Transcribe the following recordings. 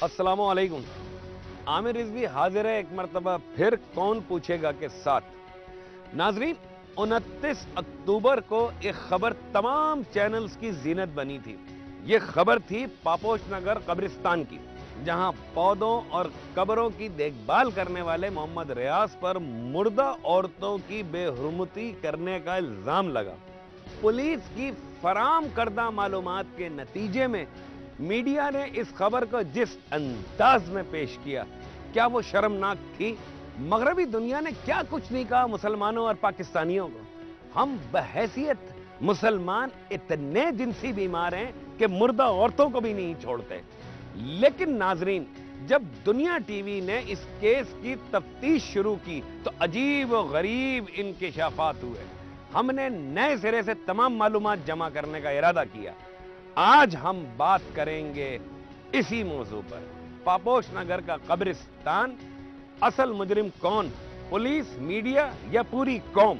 अस्सलाम वालेकुम। आमिर रिजवी हाजिर है एक मरतबा फिर कौन पूछेगा के साथ। नाजरीन, 29 अक्टूबर को एक खबर तमाम चैनल्स की जीनत बनी थी। ये खबर थी पापोश नगर कब्रिस्तान की, जहां पौधों और कब्रों की देखभाल करने वाले मोहम्मद रियाज पर मुर्दा औरतों की बेहुरमती करने का इल्जाम लगा। पुलिस की फराम करदा मालूमात के नतीजे में मीडिया ने इस खबर को जिस अंदाज में पेश किया, क्या वो शर्मनाक थी? मगरबी दुनिया ने क्या कुछ नहीं कहा मुसलमानों और पाकिस्तानियों को। हम बहैसियत मुसलमान इतने जिनसी बीमार हैं कि मुर्दा औरतों को भी नहीं छोड़ते। लेकिन नाजरीन, जब दुनिया टीवी ने इस केस की तफ्तीश शुरू की तो अजीब व गरीब इंकिशाफात हुए। हमने नए सिरे से तमाम मालूमात जमा करने का इरादा किया। आज हम बात करेंगे इसी मौजू पर। पापोश नगर का कब्रिस्तान, असल मुजरिम कौन? पुलिस, मीडिया या पूरी कौम?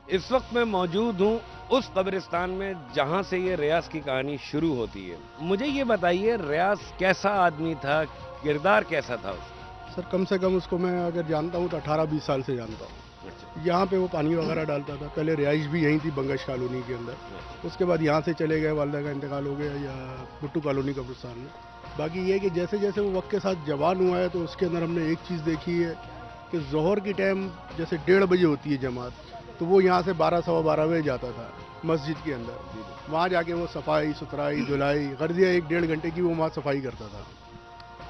इस वक्त मैं मौजूद हूं उस कब्रिस्तान में जहां से ये रियाज की कहानी शुरू होती है। मुझे ये बताइए, रियाज कैसा आदमी था, किरदार कैसा था उसका? सर कम से कम उसको मैं अगर जानता हूँ तो 18-20 साल से जानता हूँ। यहाँ पे वो पानी वगैरह डालता था। पहले रिहाइश भी यहीं थी बंगश कॉलोनी के अंदर। उसके बाद यहाँ से चले गए, वालदा का इंतकाल हो गया या भुट्टू कॉलोनी कब्रिस्तान में। बाकी ये है कि जैसे जैसे वो वक्त के साथ जवान हुआ है तो उसके अंदर हमने एक चीज़ देखी है कि ज़ोहर की टाइम जैसे 1:30 बजे होती है जमात, तो वो यहाँ से 12 सवा 12 बजे जाता था मस्जिद के अंदर। वहाँ जाके वो सफाई सुथराई धुलाई गर्जिया 1-1.5 घंटे की वो वहाँ सफाई करता था।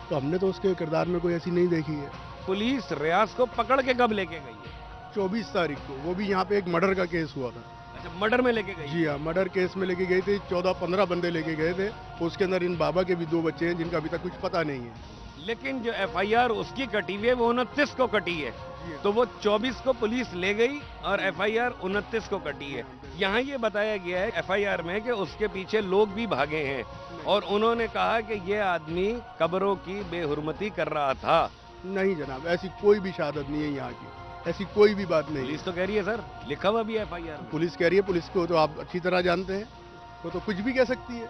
तो हमने तो उसके किरदार में कोई ऐसी नहीं देखी है। पुलिस रियाज को पकड़ के कब लेके गई है? 24 तारीख को, वो भी यहाँ पे एक मर्डर का केस हुआ था। अच्छा, मर्डर में लेके गई? जी हाँ, मर्डर केस में लेके गए थे। 14-15 बंदे लेके गए थे। उसके अंदर इन बाबा के भी 2 बच्चे हैं जिनका अभी तक कुछ पता नहीं है। लेकिन जो एफआईआर उसकी कटी हुई है वो 29 को कटी है, तो वो 24 को पुलिस ले गई और एफआईआर 29 को कटी है। यहाँ ये बताया गया है एफआईआर में कि उसके पीछे लोग भी भागे हैं और उन्होंने कहा कि ये आदमी कब्रों की बेहुरमती कर रहा था। नहीं जनाब, ऐसी कोई भी शहादत नहीं है यहाँ की, ऐसी कोई भी बात नहीं। पुलिस तो कह रही है सर, लिखा हुआ भी है एफआईआर। पुलिस कह रही है, पुलिस को तो आप अच्छी तरह जानते हैं, वो तो कुछ भी कह सकती है।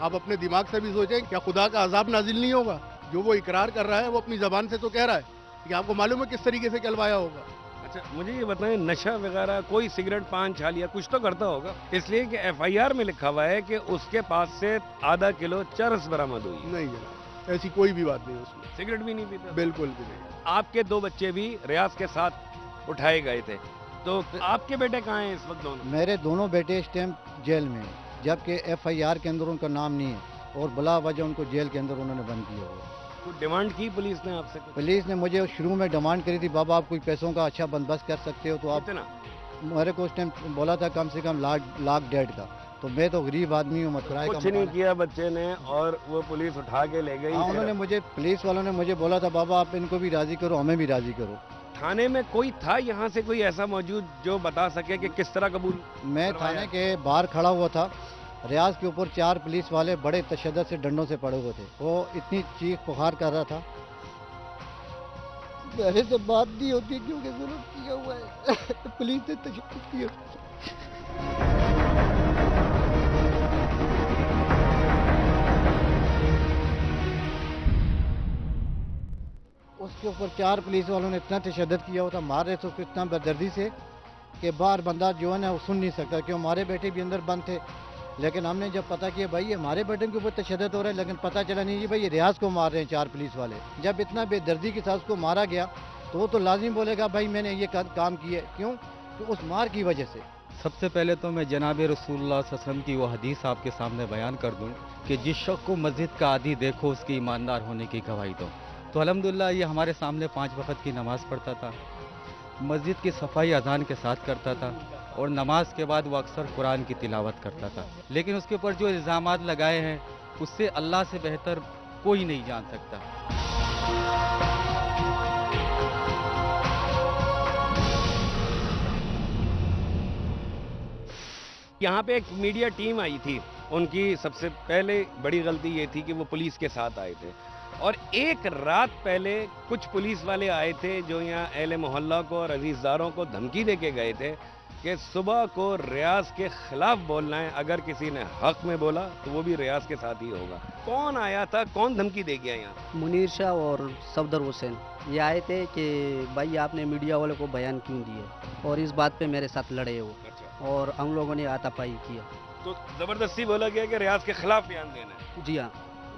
आप अपने दिमाग से भी सोचें, क्या खुदा का अजाब नाजिल नहीं होगा? जो वो इकरार कर रहा है वो अपनी जबान से तो कह रहा है कि आपको मालूम है किस तरीके से कहलवाया होगा। अच्छा, मुझे ये बताएं, नशा वगैरह कोई सिगरेट पान छालिया कुछ तो करता होगा, इसलिए कि एफआईआर में लिखा हुआ है कि उसके पास से आधा किलो चरस बरामद हुई। नहीं जनाब, ऐसी कोई भी बात नहीं उसमें। सिगरेट भी नहीं पीता? बिल्कुल भी नहीं। आपके 2 बच्चे भी रियाज के साथ उठाए गए थे, तो आपके बेटे कहाँ हैं इस वक्त? दोनों मेरे दोनों बेटे इस टाइम जेल में हैं, जबकि एफआईआर के अंदर उनका नाम नहीं है और बिला वजह उनको जेल के अंदर उन्होंने बंद किया हुआ है। कुछ डिमांड की पुलिस ने आपसे? पुलिस ने मुझे शुरू में डिमांड करी थी, बाबा आप कोई पैसों का अच्छा बंदोबस्त कर सकते हो तो आप। कितना? मेरे को उस टाइम बोला था कम से कम लाख 1.5 का। तो मैं तो गरीब आदमी हूँ, किराए का कुछ नहीं मकान है। किया बच्चे ने और वो पुलिस उठा के ले गई। हाँ, उन्होंने मुझे, पुलिस वालों ने मुझे बोला था बाबा आप इनको भी राजी करो, हमें भी राजी करो। थाने में कोई था यहाँ से कोई ऐसा मौजूद जो बता सके कि किस तरह कबूल? मैं थाने के बाहर खड़ा हुआ था, रियाज के ऊपर 4 पुलिस वाले बड़े तशद्दुद से डंडों से पड़े हुए थे। वो इतनी चीख पुकार कर रहा था, मेरे से बात नहीं होती क्योंकि जुल्म किया हुआ है। पुलिस ने तशद्दुद किया। उसके ऊपर 4 पुलिस वालों ने इतना तशद्दुद किया हुआ था, मार रहे थे उसको इतना बेदर्दी से कि बाहर बंदा जो है ना वो सुन नहीं सकता, क्यों हमारे बेटे भी अंदर बंद थे। लेकिन हमने जब पता किया भाई ये हमारे बेटे के ऊपर तशद्दुद हो रहा है, लेकिन पता चला नहीं जी भाई ये रियाज को मार रहे हैं 4 पुलिस वाले। जब इतना बेदर्दी के साथ उसको मारा गया तो वो तो लाजिम बोलेगा भाई मैंने ये काम किया। क्यों? तो उस मार की वजह से। सबसे पहले तो मैं जनाब रसूलुल्लाह सल्लल्लाहु अलैहि वसल्लम की वो हदीस आपके सामने बयान कर दूं कि जिस शख्स को मस्जिद का आदी देखो उसकी ईमानदार होने की गवाही दो। तो अल्हम्दुलिल्लाह ये हमारे सामने 5 वक्त की नमाज़ पढ़ता था, मस्जिद की सफाई अजान के साथ करता था और नमाज के बाद वो अक्सर कुरान की तिलावत करता था। लेकिन उसके ऊपर जो इल्ज़ामात लगाए हैं उससे अल्लाह से बेहतर कोई नहीं जान सकता। यहाँ पे एक मीडिया टीम आई थी, उनकी सबसे पहले बड़ी गलती ये थी कि वो पुलिस के साथ आए थे। اور ایک رات پہلے کچھ پولیس والے آئے تھے جو یہاں اہل محلہ کو اور عزیزداروں کو دھمکی دے کے گئے تھے کہ صبح کو ریاض کے خلاف بولنا ہے، اگر کسی نے حق میں بولا تو وہ بھی ریاض کے ساتھ ہی ہوگا۔ کون آیا تھا، کون دھمکی دے گیا یہاں؟ منیر شاہ اور صفدر حسین یہ آئے تھے کہ بھائی آپ نے میڈیا والوں کو بیان کیوں دیے، اور اس بات پہ میرے ساتھ لڑے وہ، اور ہم لوگوں نے ہاتھا پائی کیا۔ تو زبردستی بولا گیا کہ ریاض کے خلاف بیان دینا ہے۔ جی ہاں،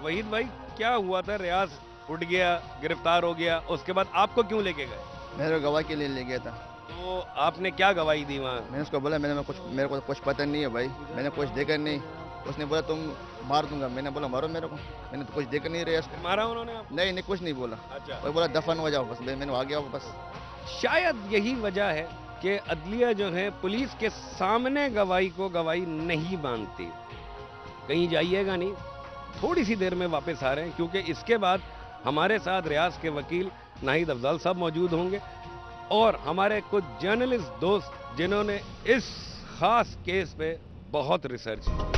وحید بھائی کیا ہوا تھا؟ ریاض اٹھ گیا، گرفتار ہو گیا، اس کے بعد آپ کو کیوں لے کے گئے؟ میرے گواہ کے لیے لے گیا تھا۔ تو آپ نے کیا گواہی دی وہاں؟ میں نے اس کو بولا میرے کو کچھ پتہ نہیں ہے بھائی، میں نے کچھ دیکھا نہیں۔ اس نے بولا تم مار دوں گا، میں نے بولا مارو میرے کو، میں نے تو کچھ دیکھا نہیں رہا اس کو۔ مارا انہوں نے آپ؟ نہیں کچھ نہیں بولا، اچھا، وہ بولا دفن ہو جاؤ بس، میں نے آ گیا بس۔ شاید یہی وجہ ہے کہ عدلیہ جو ہے پولیس کے سامنے گواہی کو گواہی نہیں مانتی۔ کہیں جائیے گا نہیں، تھوڑی سی دیر میں واپس آ رہے ہیں، کیونکہ اس کے بعد ہمارے ساتھ ریاض کے وکیل ناہید افضال صاحب موجود ہوں گے اور ہمارے کچھ جرنلسٹ دوست جنہوں نے اس خاص کیس پہ بہت ریسرچ کی۔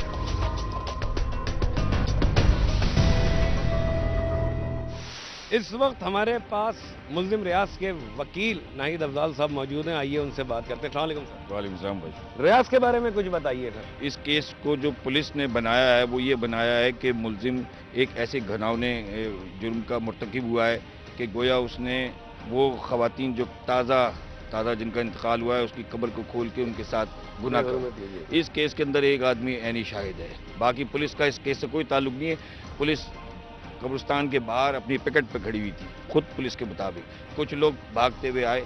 اس وقت ہمارے پاس ملزم ریاض کے وکیل ناہید افضال صاحب موجود ہیں، آئیے ان سے بات کرتے ہیں۔ السلام علیکم سر۔ وعلیکم السلام بھائی۔ ریاض کے بارے میں کچھ بتائیے سر۔ اس کیس کو جو پولیس نے بنایا ہے وہ یہ بنایا ہے کہ ملزم ایک ایسے گھناؤنے جرم کا مرتکب ہوا ہے کہ گویا اس نے وہ خواتین جو تازہ جن کا انتقال ہوا ہے اس کی قبر کو کھول کے ان کے ساتھ گناہ کیا۔ اس کیس کے اندر ایک آدمی عینی شاہد ہے، باقی پولیس کا اس کیس سے کوئی تعلق نہیں ہے۔ پولیس قبرستان کے باہر اپنی پکٹ پہ کھڑی ہوئی تھی، خود پولیس کے مطابق کچھ لوگ بھاگتے ہوئے آئے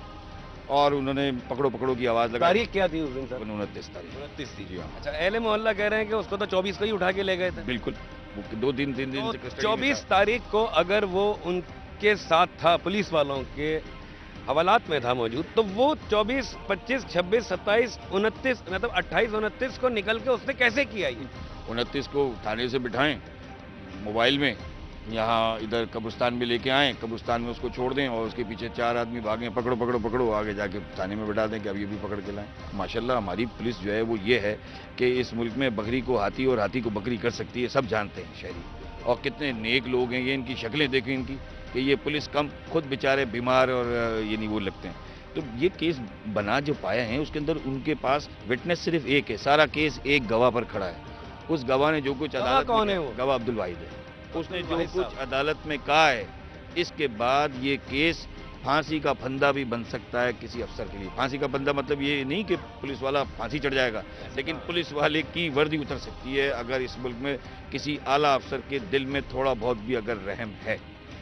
اور انہوں نے پکڑو کی آواز لگائی۔ تاریخ کیا تھی اس دن سر؟ 29 تاریخ 29 تھی۔ جی ہاں، اچھا، اہل محلہ کہہ رہے ہیں کہ اس کو تو 24 کو ہی اٹھا کے لے گئے تھے۔ بالکل، وہ 2-3 دن سے custody میں 24 تھا۔ تاریخ کو اگر وہ ان کے ساتھ تھا، پولیس والوں کے حوالات میں تھا موجود، تو وہ 24، 25، 26، 27، 29 مطلب 28، 29 کو نکل کے اس نے کیسے کیا یہ؟ 29 کو تھانے سے بٹھائیں موبائل میں، یہاں ادھر قبرستان میں لے کے آئیں، قبرستان میں اس کو چھوڑ دیں اور اس کے پیچھے 4 آدمی بھاگیں، پکڑو، آگے جا کے تھانے میں بٹھا دیں کہ اب یہ بھی پکڑ کے لائیں۔ ماشاءاللہ ہماری پولیس جو ہے وہ یہ ہے کہ اس ملک میں بکری کو ہاتھی اور ہاتھی کو بکری کر سکتی ہے، سب جانتے ہیں شہری، اور کتنے نیک لوگ ہیں یہ، ان کی شکلیں دیکھیں ان کی کہ یہ پولیس کم خود بیچارے بیمار اور یعنی وہ لگتے ہیں۔ تو یہ کیس بنا جو پایا ہے اس کے اندر ان کے پاس وٹنس صرف ایک ہے، سارا کیس ایک گواہ پر کھڑا ہے۔ اس گواہ نے جو کچھ عدالت کون میں ہے وہ؟ گواہ عبدالواحد ہے۔ اس نے جو کچھ عدالت میں کہا ہے، اس کے بعد یہ کیس پھانسی کا پھندا بھی بن سکتا ہے کسی افسر کے لیے۔ پھانسی کا پھندا مطلب یہ نہیں کہ پولیس والا پھانسی چڑھ جائے گا، لیکن پولیس والے کی وردی اتر سکتی ہے اگر اس ملک میں کسی اعلیٰ افسر کے دل میں تھوڑا بہت بھی اگر رحم ہے۔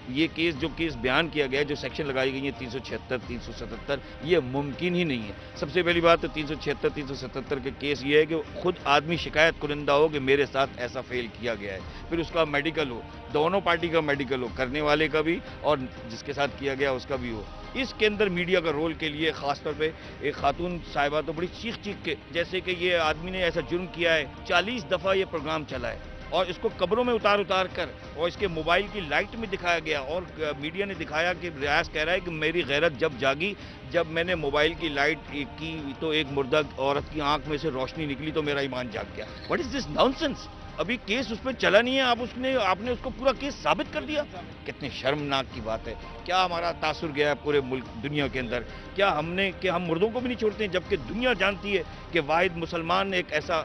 یہ کیس جو کیس بیان کیا گیا ہے، جو سیکشن لگائی گئی ہیں 376، 377، یہ ممکن ہی نہیں ہے۔ سب سے پہلی بات تو 376، 377 کے کیس یہ ہے کہ خود آدمی شکایت کنندہ ہو کہ میرے ساتھ ایسا فیل کیا گیا ہے، پھر اس کا میڈیکل ہو، دونوں پارٹی کا میڈیکل ہو، کرنے والے کا بھی اور جس کے ساتھ کیا گیا اس کا بھی ہو۔ اس کے اندر میڈیا کا رول کے لیے خاص طور پہ ایک خاتون صاحبہ تو بڑی چیخ کے جیسے کہ یہ آدمی نے ایسا جرم کیا ہے، 40 دفعہ یہ پروگرام چلا ہے اور اس کو قبروں میں اتار کر اور اس کے موبائل کی لائٹ میں دکھایا گیا، اور میڈیا نے دکھایا کہ ریاض کہہ رہا ہے کہ میری غیرت جب جاگی، جب میں نے موبائل کی لائٹ کی تو ایک مردہ عورت کی آنکھ میں سے روشنی نکلی تو میرا ایمان جاگ گیا۔ What is this nonsense? ابھی کیس اس پہ چلا نہیں ہے، آپ نے اس کو پورا کیس ثابت کر دیا۔ کتنی شرمناک کی بات ہے۔ کیا ہمارا تاثر گیا ہے پورے ملک دنیا کے اندر؟ کیا ہم مردوں کو بھی نہیں چھوڑتے ہیں، جبکہ دنیا جانتی ہے کہ واحد مسلمان ایک ایسا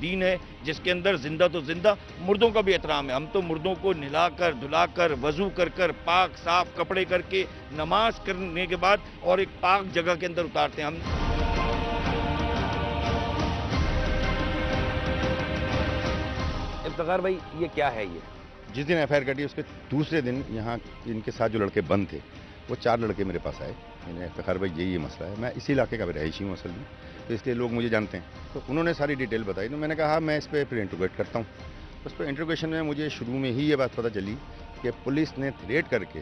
دین ہے جس کے اندر زندہ تو زندہ، مردوں کا بھی احترام ہے۔ ہم تو مردوں کو نہلا کر دھلا کر وضو کر پاک صاف کپڑے کر کے نماز کرنے کے بعد اور ایک پاک جگہ کے اندر اتارتے ہیں۔ ہم افتخار بھائی یہ کیا ہے؟ یہ جس دن ایف آئی آر کٹی اس کے دوسرے دن یہاں ان کے ساتھ جو لڑکے بند تھے وہ 4 لڑکے میرے پاس آئے۔ میں نے افتخار بھائی یہی مسئلہ ہے، میں اسی علاقے کا بھی رہائشی ہوں اصل میں، تو اس لیے لوگ مجھے جانتے ہیں۔ تو انہوں نے ساری ڈیٹیل بتائی، تو میں نے کہا میں اس پہ پھر انٹروگیٹ کرتا ہوں۔ اس پہ انٹروگیشن میں مجھے شروع میں ہی یہ بات پتہ چلی کہ پولیس نے تھریٹ کر کے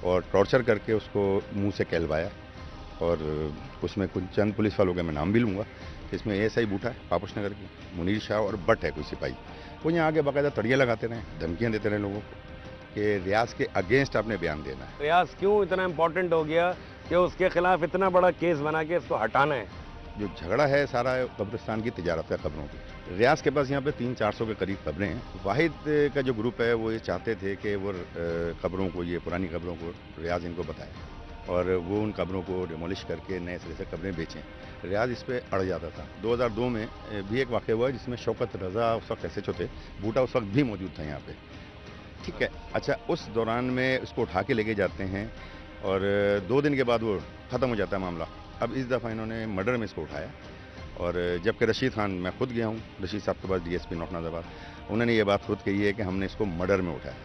اور ٹارچر کر کے اس کو منہ سے کہلوایا، اور اس میں کچھ چند پولیس والوں کے میں نام بھی لوں گا۔ اس میں ASI بوٹا ہے پاپوش نگر کی، منیر شاہ اور بٹ ہے کوئی سپاہی، وہ یہاں آگے باقاعدہ تڑیاں لگاتے رہے، دھمکیاں دیتے رہے لوگوں کو کہ ریاض کے اگینسٹ آپ نے بیان دینا ہے۔ ریاض کیوں اتنا امپورٹنٹ ہو گیا کہ اس کے خلاف اتنا بڑا کیس بنا کے اس کو ہٹانا ہے؟ जो झगड़ा है सारा कब्रिस्तान की तिजारत है कब्रों की। रियाज के पास यहाँ पे 300-400 के करीब कब्रें हैं। वाहिद का जो ग्रुप है वो ये चाहते थे कि वो कब्रों को, ये पुरानी कब्रों को रियाज इनको बताए और वो उन कब्रों को डिमोलिश करके नए सिरे से कब्रें बेचें। रियाज इस पर अड़ जाता था। 2002 में भी एक वाक़या हुआ जिसमें शौकत रज़ा उस वक्त एसएचओ थे, बूटा उस वक्त भी मौजूद था यहाँ पे, ठीक है। अच्छा, उस दौरान में उसको उठा के लेके जाते हैं और 2 दिन के बाद वो ख़त्म हो जाता है मामला। अब इस दफ़ा इन्होंने मर्डर में इसको उठाया और जबकि रशीद खान, मैं खुद गया हूँ रशीद साहब के पास, डीएसपी नॉर्थ नाज़ाबाद, उन्होंने ये बात खुद कही है कि हमने इसको मर्डर में उठाया,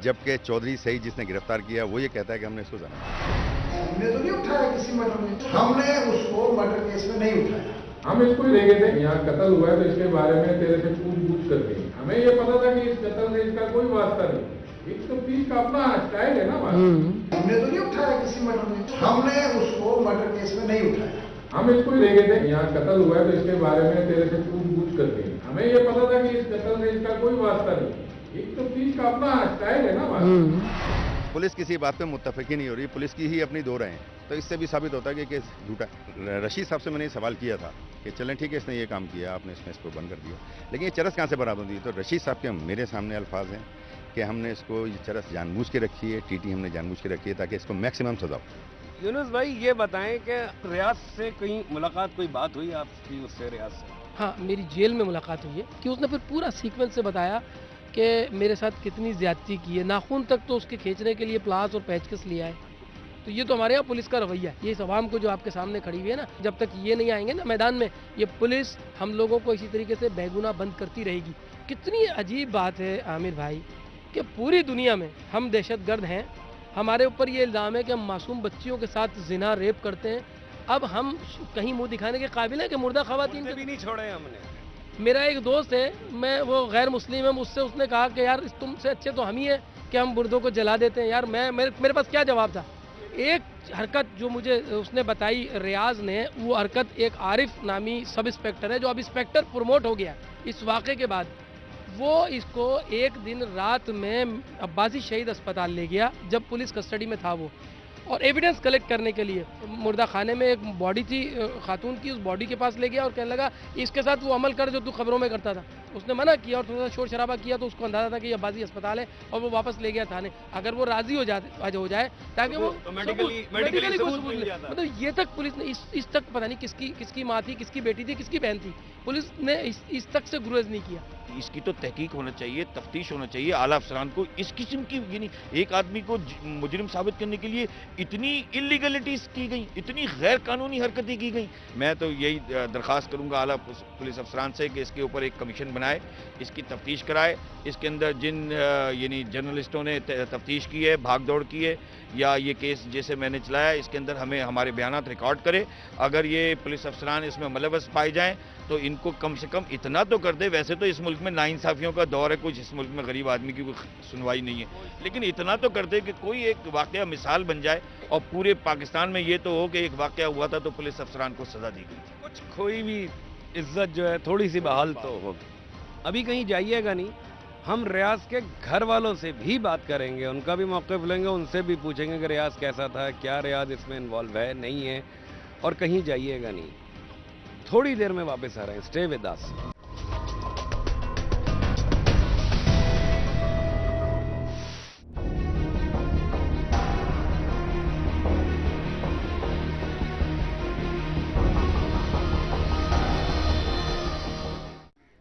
जबकि चौधरी सईद जिसने गिरफ्तार किया वो ये कहता है कि हमने इसको हमने तो नहीं उठाया किसी मर्डर में, हमने उसको मर्डर केस में नहीं उठाया। हम इसको ही ले गए थे, यहाँ कत्ल हुआ है तो इसके बारे में तेरे से पूछ करते हैं। हमें ये पता था कि इस कत्ल से इसका कोई वास्ता नहीं। एक तो पीस का अपना स्टाइल है ना बात। हमने तो नहीं उठाया किसी मर्डर में, हमने उसको मर्डर केस में नहीं उठाया। हम इसको ही ले गए थे, यहाँ कत्ल हुआ है तो इसके बारे में तेरे से पूछ करते हैं। हमें ये पता था कि इस कत्ल से इसका कोई वास्ता नहीं। एक तो पीस का अपना स्टाइल है ना बात। पुलिस किसी बात पे मुत्तफिक ही नहीं हो रही, पुलिस की ही अपनी दो राय हैं, तो इससे भी साबित होता है कि केस झूठा है। रशीद साहब से मैंने सवाल किया था कि चलें ठीक है, इसने ये काम किया, आपने इसको बंद कर दिया, लेकिन ये चरस कहाँ से बरामद हुई? तो रशीद साहब के मेरे सामने अल्फाज हैं कि हमने इसको ये चरस जानबूझ के रखी है, टीटी हमने जानबूझ के रखी है ताकि इसको मैक्सिमम सजा हो। यूनुस भाई ये बताएं कि रियाज से कहीं मुलाकात, कोई बात हुई आपकी उससे, रियाज से? हाँ, मेरी जेल में मुलाकात हुई है कि उसने फिर पूरा सीक्वेंस से बताया कि मेरे साथ कितनी ज़्यादती की है। नाखून तक तो उसके खींचने के लिए प्लास और पेचकस लिया है। तो ये तो हमारे यहाँ पुलिस का रवैया है। ये इस आवाम को जो आपके सामने खड़ी हुई है ना, जब तक ये नहीं आएंगे ना मैदान में, ये पुलिस हम लोगों को इसी तरीके से बेगुनाह बंद करती रहेगी। कितनी अजीब बात है आमिर भाई कि पूरी दुनिया में हम दहशतगर्द हैं, हमारे ऊपर ये इल्ज़ाम है कि हम मासूम बच्चियों के साथ जिना रेप करते हैं। अब हम कहीं मुंह दिखाने के काबिल हैं कि मुर्दा खवातीन भी नहीं छोड़े हमने। मेरा एक दोस्त है, मैं वो गैर मुस्लिम है, मुझसे उसने कहा कि यार तुमसे अच्छे तो हम ही हैं कि हम मुर्दों को जला देते हैं। यार मेरे पास क्या जवाब था? एक हरकत जो मुझे उसने बताई रियाज ने, वो हरकत एक आरिफ नामी सब इंस्पेक्टर है जो अब इंस्पेक्टर प्रमोट हो गया इस वाक़े के बाद, वो इसको एक दिन रात में अब्बासी शहीद अस्पताल ले गया जब पुलिस कस्टडी में था वो, और एविडेंस कलेक्ट करने के लिए मुर्दा खाने में एक बॉडी थी खातून की, उस बॉडी के पास ले गया और कहने लगा इसके साथ वो अमल कर जो तू खबरों में करता था। उसने मना किया और थोड़ा सा शोर शराबा किया तो उसको अंदाजा था कि ये अब्बासी अस्पताल है और वो वापस ले गया थाने। अगर वो राजी हो जाए ताकि वो मेडिकली को सबूत मिले। मतलब ये तक पुलिस ने इस तक पता नहीं किसकी माँ थी, किसकी बेटी थी, किसकी बहन थी, पुलिस ने इस तक से गुरेज नहीं किया। इसकी तो तहकीक होना चाहिए, तफ्तीश होना चाहिए। आला अफसरान को इस किस्म की, यानी एक आदमी को मुजरिम साबित करने के लिए इतनी इलीगलिटीज की गई, इतनी गैर कानूनी हरकतें की गई। मैं तो यही दरख्वास्त करूंगा आला पुलिस अफसरान से कि इसके ऊपर एक कमीशन बनाए, इसकी तफ्तीश कराए। इसके अंदर जिन यानी जर्नलिस्टों ने तफ्तीश की है, भाग दौड़ की है, या ये केस जैसे मैंने चलाया, इसके अंदर हमें हमारे बयानात रिकॉर्ड करे। अगर ये पुलिस अफसरान इसमें मुलव्वस पाए जाएँ तो इनको कम से कम इतना तो कर दे। वैसे तो इस मुल्क में नाइंसाफियों का दौर है, कुछ इस मुल्क में गरीब आदमी की कोई सुनवाई नहीं है, लेकिन इतना तो कर दे कि कोई एक वाकया मिसाल बन जाए और पूरे पाकिस्तान में ये तो हो कि एक वाकया हुआ था तो पुलिस अफसरान को सज़ा दी गई। कुछ कोई भी इज्जत जो है थोड़ी सी बहाल तो होगी। अभी कहीं जाइएगा नहीं, हम रियाज के घर वालों से भी बात करेंगे, उनका भी मौक़िफ़ लेंगे, उनसे भी पूछेंगे कि रियाज कैसा था, क्या रियाज इसमें इन्वॉल्व है नहीं है, और कहीं जाइएगा नहीं। थोड़ी देर में वापस आ रहे हैं, स्टे विद अस।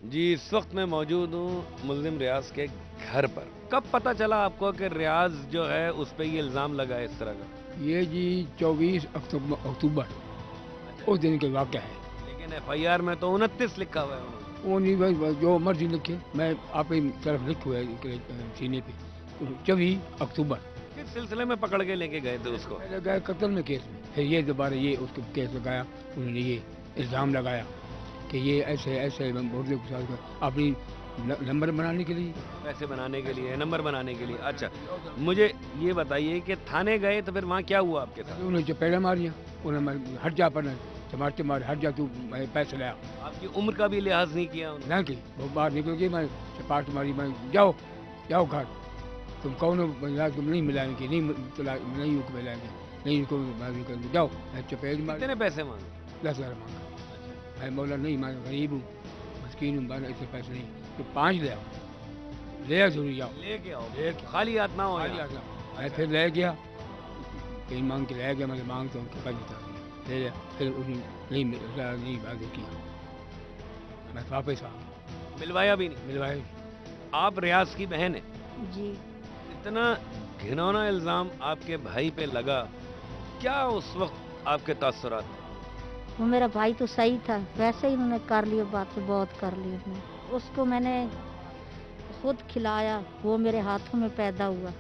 जी, इस वक्त मैं मौजूद हूँ मुल्ज़िम रियाज के घर पर। कब पता चला आपको कि रियाज जो है उस पर ये इल्ज़ाम लगा है इस तरह का? ये जी 24 अक्टूबर उस दिन के वाक़या है। लेकिन एफआईआर में तो 29 लिखा हुआ है उन्होंने। वो नहीं भाई, जो मर्जी लिखे, मैं आपकी तरफ लिखा हुआ है सीने पे 24 अक्टूबर। किस सिलसिले में पकड़ के लेके गए थे उसको? लगाया कत्ल में केस में, फिर ये दोबारा ये उसको केस लगाया, उन्होंने ये इल्ज़ाम लगाया कि ये ऐसे मुर्दे के साथ अपनी नंबर बनाने के लिए, पैसे बनाने के लिए, नंबर बनाने के लिए। अच्छा, मुझे ये बताइए कि थाने गए तो फिर वहाँ क्या हुआ आपके साथ? उन्होंने चपेड़ा मारिया, उन्होंने हट जा पर मारते मारे हट जा, तू पैसे लाया। आपकी उम्र का भी लिहाज नहीं किया उन्होंने? ना कि वो बाहर निकल गई, मैं चपाट मारी, मैं जाओ घर, तुम कौन हो, तुम नहीं मिलाएंगे, नहीं मिलाएंगे, नहीं उसको जाओ। चपेड़ मार। कितने पैसे मांगे? 10,000 मांगा। मैं बोला नहीं मैं गरीब हूँ मस्कीन हूँ बस ऐसे पैसे नहीं तो 5 ले आओ ले जरूर जाओ लेके आओ, खाली हाथ ना हो खाली यहाँ। आता मैं फिर ले गया कहीं मांग के ले गया मैं मांग तो उनके पास बता दिया ले लिया फिर उन्हें नहीं आगे किया मैं वापस आ मिलवाया भी नहीं। मिलवाए आप रियाज की बहन है, जी इतना घिनौना इल्ज़ाम आपके भाई पे लगा, क्या उस वक्त आपके तासुरात थे? वो मेरा भाई तो सही था, वैसे ही उन्होंने कर लिया, बात से बहुत कर ली उसने। उसको मैंने खुद खिलाया, वो मेरे हाथों में पैदा हुआ।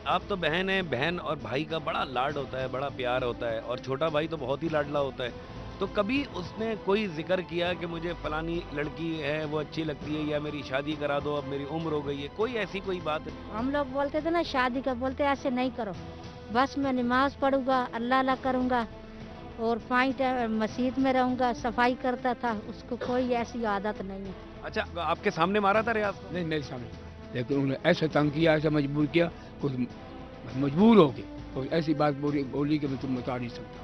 आप तो बहन हैं, बहन और भाई का बड़ा लाड होता है, बड़ा प्यार होता है, और छोटा भाई तो बहुत ही लाडला होता है। तो कभी उसने कोई जिक्र किया कि मुझे फलानी लड़की है वो अच्छी लगती है, या मेरी शादी करा दो, अब मेरी उम्र हो गई है, कोई ऐसी कोई बात? हम लोग बोलते थे ना शादी का, बोलते ऐसे नहीं करो, बस मैं नमाज पढ़ूंगा, अल्लाह अल्लाह करूंगा और 5 टाइम मस्जिद में रहूंगा, सफाई करता था। उसको कोई ऐसी आदत नहीं है। अच्छा, आपके सामने मारा था रियाज को? नहीं मेरे सामने, लेकिन उन्होंने ऐसा तंग किया, ऐसा मजबूर किया, कुछ मजबूर हो गए तो ऐसी बात बोली कि मैं तुम बता नहीं सकता।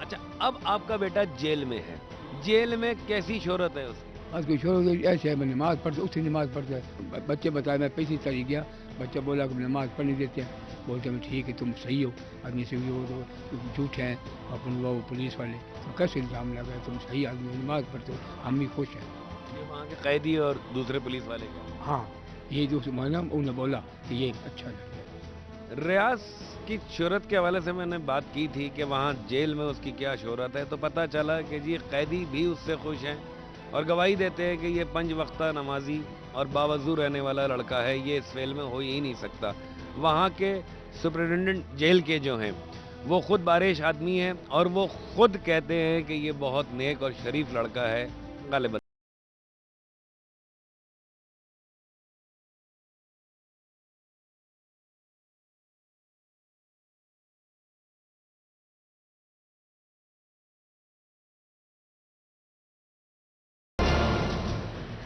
अच्छा, अब आपका बेटा जेल में है, जेल में कैसी शोहरत है उसकी? आज कोई छोड़ो ऐसे है, मैं नमाज पढ़ते, उससे नमाज पढ़ते है। बच्चे बताए, मैं पैसे चली गया, बच्चा बोला कि नमाज पढ़ने देते हैं, बोलते हैं ठीक है तुम सही हो, आदमी से वो तो झूठे हैं अपन वो पुलिस वाले, तो कैसे इल्ज़ाम लगा तुम सही आदमी नमाज पढ़ते हो, हम भी खुश हैं। ये वहाँ के कैदी और दूसरे पुलिस वाले का? हाँ, ये जो मालूम उन्होंने बोला कि ये अच्छा लगा। रियाज की शोहरत के हवाले से मैंने बात की थी कि वहाँ जेल में उसकी क्या शोहरत है, तो पता चला कि जी कैदी भी उससे खुश हैं और गवाही देते हैं कि ये 5 वक्ता नमाजी और बावजू रहने वाला लड़का है, ये इस फेल में हो ही नहीं सकता। वहाँ के सुपरिटेंडेंट जेल के जो हैं वो खुद बारिश आदमी हैं और वो खुद कहते हैं कि ये बहुत नेक और शरीफ लड़का है। गालिबन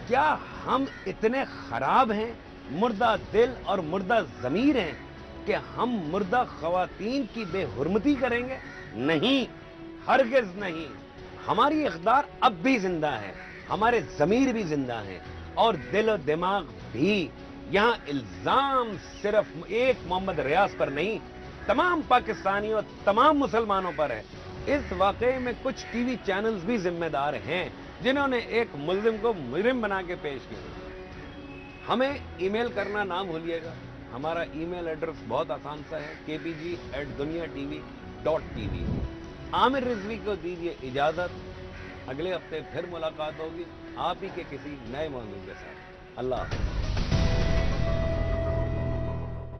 क्या हम इतने खराब हैं, मुर्दा दिल और मुर्दा ज़मीर हैं कि हम मुर्दा ख़वातीन की बेहुरमती करेंगे? नहीं, हरगिज़ नहीं। हमारी इक़्तिदार अब भी जिंदा है, हमारे ज़मीर भी जिंदा हैं और दिल और दिमाग भी। यहाँ इल्ज़ाम सिर्फ एक मोहम्मद रियाज पर नहीं, तमाम पाकिस्तानियों, तमाम मुसलमानों पर है। इस वाक़े में कुछ टीवी चैनल्स भी जिम्मेदार हैं जिन्होंने एक मुल्ज़िम को मुजरिम बना के पेश किया। हमें ईमेल करना ना भूलिएगा। हमारा ईमेल एड्रेस बहुत आसान सा है, kpg@duniatv.tv। आमिर रिजवी को दीजिए इजाज़त, अगले हफ्ते फिर मुलाकात होगी आप ही के किसी नए मौजूद के साथ। अल्लाह हाफ़िज़।